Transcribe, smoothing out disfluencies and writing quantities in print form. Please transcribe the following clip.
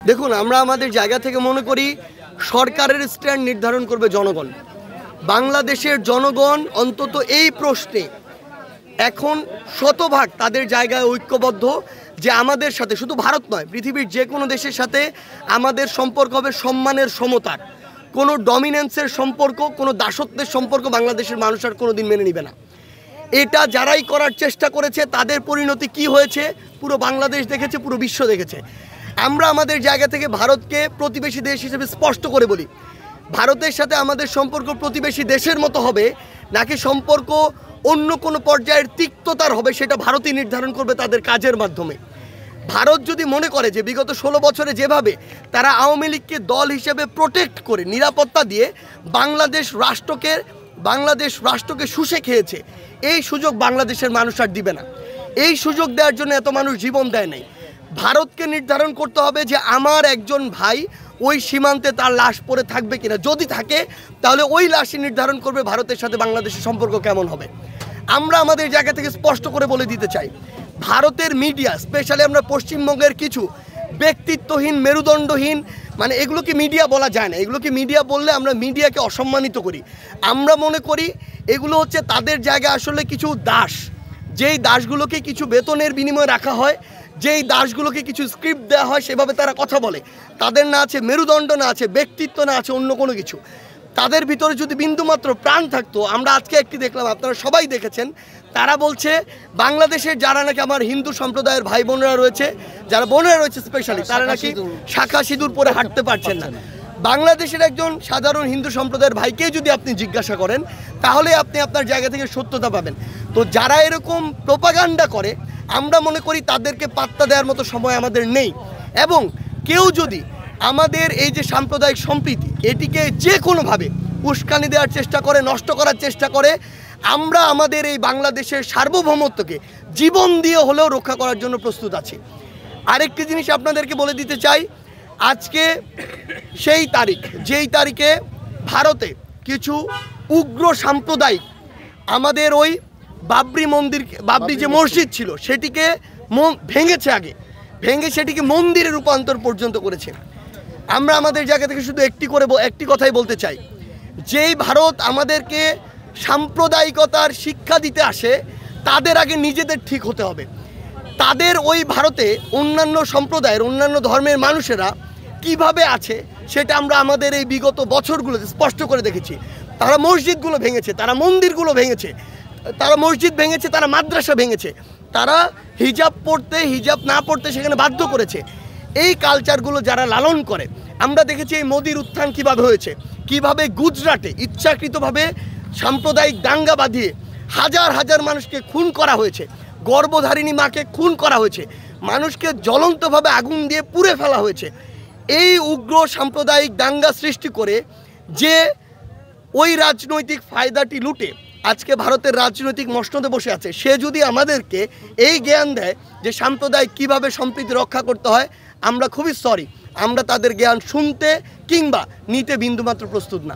দেখুন, আমরা আমাদের জায়গা থেকে মনে করি সরকারের স্ট্যান্ড নির্ধারণ করবে জনগণ। বাংলাদেশের জনগণ অন্তত এই প্রশ্নে এখন শতভাগ তাদের জায়গায় ঐক্যবদ্ধ যে আমাদের সাথে, শুধু ভারত নয়, পৃথিবীর যে কোনো দেশের সাথে আমাদের সম্পর্ক হবে সম্মানের, সমতার। কোনো ডমিনেন্সের সম্পর্ক, কোনো দাসত্বের সম্পর্ক বাংলাদেশের মানুষ আর কোনো দিন মেনে নেবে না। এটা যারাই করার চেষ্টা করেছে তাদের পরিণতি কি হয়েছে পুরো বাংলাদেশ দেখেছে, পুরো বিশ্ব দেখেছে। আমরা আমাদের জায়গা থেকে ভারতকে প্রতিবেশী দেশ হিসেবে স্পষ্ট করে বলি, ভারতের সাথে আমাদের সম্পর্ক প্রতিবেশী দেশের মতো হবে নাকি সম্পর্ক অন্য কোনো পর্যায়ের তিক্ততার হবে, সেটা ভারতই নির্ধারণ করবে তাদের কাজের মাধ্যমে। ভারত যদি মনে করে যে বিগত 16 বছরে যেভাবে তারা আওয়ামী লীগকে দল হিসেবে প্রোটেক্ট করে নিরাপত্তা দিয়ে বাংলাদেশ রাষ্ট্রকে শুষে খেয়েছে, এই সুযোগ বাংলাদেশের মানুষ আর দিবে না। এই সুযোগ দেওয়ার জন্য এত মানুষ জীবন দেয় নাই। ভারতকে নির্ধারণ করতে হবে যে আমার একজন ভাই ওই সীমান্তে তার লাশ পড়ে থাকবে কিনা, যদি থাকে তাহলে ওই লাশই নির্ধারণ করবে ভারতের সাথে বাংলাদেশের সম্পর্ক কেমন হবে। আমরা আমাদের জায়গা থেকে স্পষ্ট করে বলে দিতে চাই, ভারতের মিডিয়া, স্পেশালি আমরা পশ্চিমবঙ্গের কিছু ব্যক্তিত্বহীন, মেরুদণ্ডহীন, মানে এগুলোকে মিডিয়া বলা যায় না, এগুলোকে মিডিয়া বললে আমরা মিডিয়াকে অসম্মানিত করি। আমরা মনে করি এগুলো হচ্ছে তাদের জায়গায় আসলে কিছু দাস, যেই দাসগুলোকে কিছু বেতনের বিনিময়ে রাখা হয়, যেই দাসগুলোকে কিছু স্ক্রিপ্ট দেওয়া হয়, সেভাবে তারা কথা বলে। তাদের না আছে মেরুদণ্ড, না আছে ব্যক্তিত্ব, না আছে অন্য কোনো কিছু। তাদের ভিতরে যদি বিন্দুমাত্র প্রাণ থাকতো, আমরা আজকে একটি দেখলাম, আপনারা সবাই দেখেছেন, তারা বলছে বাংলাদেশের যারা নাকি আমার হিন্দু সম্প্রদায়ের ভাই বোনেরা রয়েছে, যারা বোনেরা রয়েছে স্পেশালি, তারা নাকি শাখা সিঁদুর পরে হাঁটতে পারছেন না। বাংলাদেশের একজন সাধারণ হিন্দু সম্প্রদায়ের ভাইকে যদি আপনি জিজ্ঞাসা করেন তাহলে আপনি আপনার জায়গা থেকে সত্যতা পাবেন। তো যারা এরকম প্রোপাগান্ডা করে, আমরা মনে করি তাদেরকে পাত্তা দেওয়ার মতো সময় আমাদের নেই। এবং কেউ যদি আমাদের এই যে সাম্প্রদায়িক সম্প্রীতি, এটিকে যে কোনোভাবে উস্কানি দেওয়ার চেষ্টা করে, নষ্ট করার চেষ্টা করে, আমরা আমাদের এই বাংলাদেশের সার্বভৌমত্বকে জীবন দিয়ে হলেও রক্ষা করার জন্য প্রস্তুত আছি। আরেকটি জিনিস আপনাদেরকে বলে দিতে চাই, আজকে সেই তারিখ, যেই তারিখে ভারতে কিছু উগ্র সাম্প্রদায়িক আমাদের ওই বাবরি যে মসজিদ ছিল সেটিকে ভেঙেছে, আগে ভেঙে সেটিকে মন্দিরে রূপান্তর পর্যন্ত করেছে। আমরা আমাদের জায়গা থেকে শুধু একটি কথাই বলতে চাই, যেই ভারত আমাদেরকে সাম্প্রদায়িকতার শিক্ষা দিতে আসে, তাদের আগে নিজেদের ঠিক হতে হবে। তাদের ওই ভারতে অন্যান্য সম্প্রদায়ের, অন্যান্য ধর্মের মানুষেরা কিভাবে আছে সেটা আমরা আমাদের এই বিগত বছরগুলোতে স্পষ্ট করে দেখেছি। তারা মসজিদগুলো ভেঙেছে, তারা মন্দিরগুলো ভেঙেছে, তারা মসজিদ ভেঙেছে, তারা মাদ্রাসা ভেঙেছে, তারা হিজাব পড়তে, হিজাব না পড়তে সেখানে বাধ্য করেছে। এই কালচারগুলো যারা লালন করে, আমরা দেখেছি এই মোদির উত্থান কীভাবে হয়েছে, কিভাবে গুজরাটে ইচ্ছাকৃতভাবে সাম্প্রদায়িক দাঙ্গা বাঁধিয়ে হাজার হাজার মানুষকে খুন করা হয়েছে, গর্ভধারিণী মাকে খুন করা হয়েছে, মানুষকে জ্বলন্তভাবে আগুন দিয়ে পুড়ে ফেলা হয়েছে। এই উগ্র সাম্প্রদায়িক দাঙ্গা সৃষ্টি করে যে ওই রাজনৈতিক ফায়দাটি লুটে আজকে ভারতের রাজনৈতিক মসনদে বসে আছে, সে যদি আমাদেরকে এই জ্ঞান দেয় যে সাম্প্রদায়িক কীভাবে সম্প্রীতি রক্ষা করতে হয়, আমরা খুবই সরি, আমরা তাদের জ্ঞান শুনতে কিংবা নিতে বিন্দুমাত্র প্রস্তুত না।